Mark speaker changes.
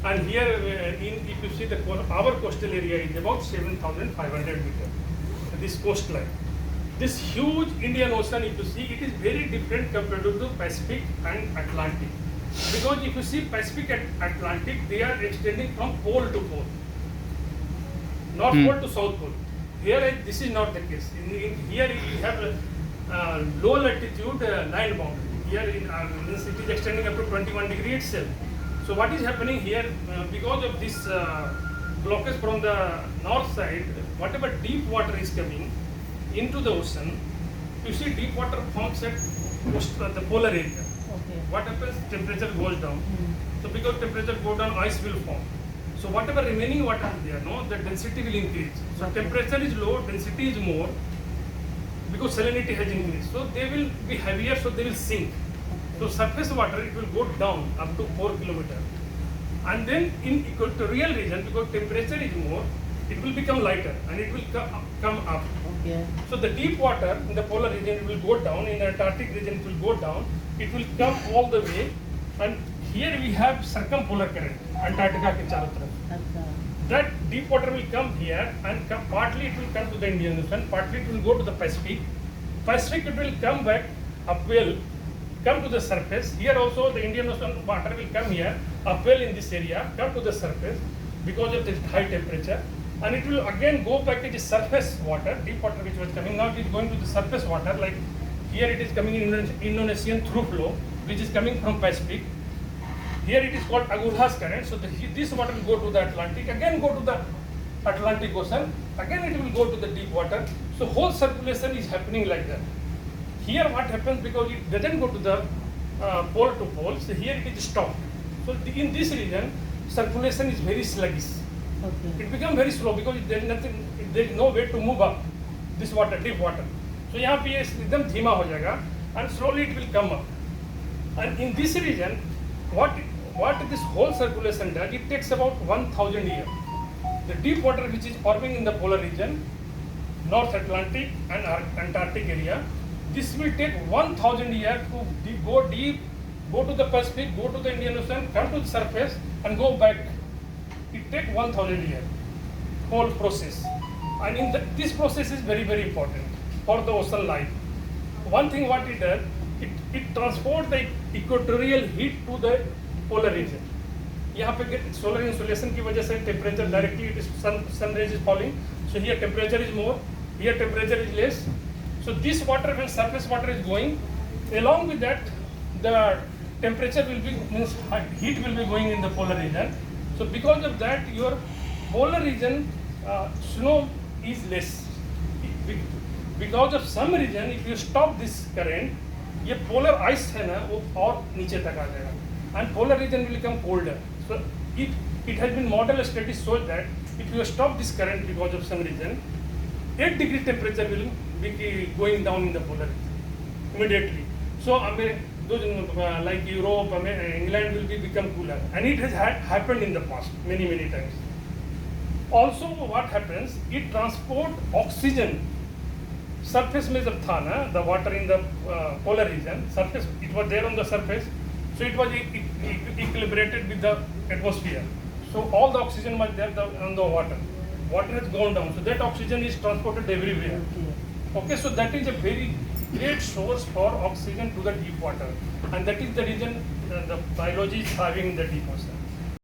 Speaker 1: And here, if you see our coastal area is about 7,500 meters. This coastline, this huge Indian Ocean, if you see, it is very different compared to the Pacific and Atlantic. Because if you see Pacific and Atlantic, they are extending from pole to pole, North Pole to South Pole. Here, this is not the case. Here you have a low latitude line boundary. Here it is extending up to 21 degrees itself. So what is happening here, because of this blockage from the north side, whatever deep water is coming into the ocean, you see deep water forms at the polar area.
Speaker 2: Okay.
Speaker 1: What happens? Temperature goes down. So because temperature goes down, ice will form. So whatever remaining water is there, no, the density will increase. So temperature is low, density is more, because salinity has increased. So they will be heavier, so they will sink. So surface water, it will go down up to 4 kilometers. And then in equatorial region, because temperature is more, it will become lighter and it will come up.
Speaker 2: Okay.
Speaker 1: So the deep water in the polar region, it will go down. In the Antarctic region, it will go down. It will come all the way. And here we have circumpolar current, Antarctica ke charo taraf. That deep water will come here and partly it will come to the Indian Ocean, partly it will go to the Pacific. Pacific, it will come back upwell, come to the surface. Here also the Indian Ocean water will come here, upwell in this area, come to the surface because of this high temperature. And it will again go back to the surface water, deep water which was coming. Now it is going to the surface water, like here it is coming in Indonesian through flow, which is coming from Pacific. Here it is called Agulhas current. So this water will go to the Atlantic, again go to the Atlantic Ocean, again it will go to the deep water. So whole circulation is happening like that. Here what happens, because it doesn't go to the pole to pole, so here it is stopped. So in this region, circulation is very sluggish.
Speaker 2: Okay.
Speaker 1: It becomes very slow because there is nothing, there is no way to move up this water, deep water. So यहाँ पे ये एकदम धीमा हो जाएगा and slowly it will come up. And in this region, what this whole circulation does, it takes about 1,000 years. The deep water which is forming in the polar region, North Atlantic and Antarctic area, this will take 1,000 years to go deep, go to the Pacific, go to the Indian Ocean, come to the surface and go back. It takes 1,000 years, whole process. And this process is very, very important for the ocean life. One thing what it does, it transports the equatorial heat to the polar region. यहाँ पे solar insolation की वजह से temperature directly it is sun rays is falling. So here temperature is more, here temperature is less. So this water, when surface water is going, along with that, the temperature will be, means heat will be going in the polar region. So because of that, your polar region snow is less. Because of some region, if you stop this current, ये polar ice है ना, वो और नीचे तक आ जाएगा. And polar region will become colder. So it has been model studies show that if you stop this current because of some region, 8 degree temperature will be going down in the polar region immediately. So like Europe, England will become cooler, and it has happened in the past many times. Also, what happens? It transport oxygen. Surface में जब था ना, the water in the polar region, surface it was there on the surface, so it was equilibrated with the atmosphere. So all the oxygen was there on the water. Water has gone down, so that oxygen is transported everywhere. Okay, so that is a very great source for oxygen to the deep water, and that is the reason the biology is thriving in the deep ocean.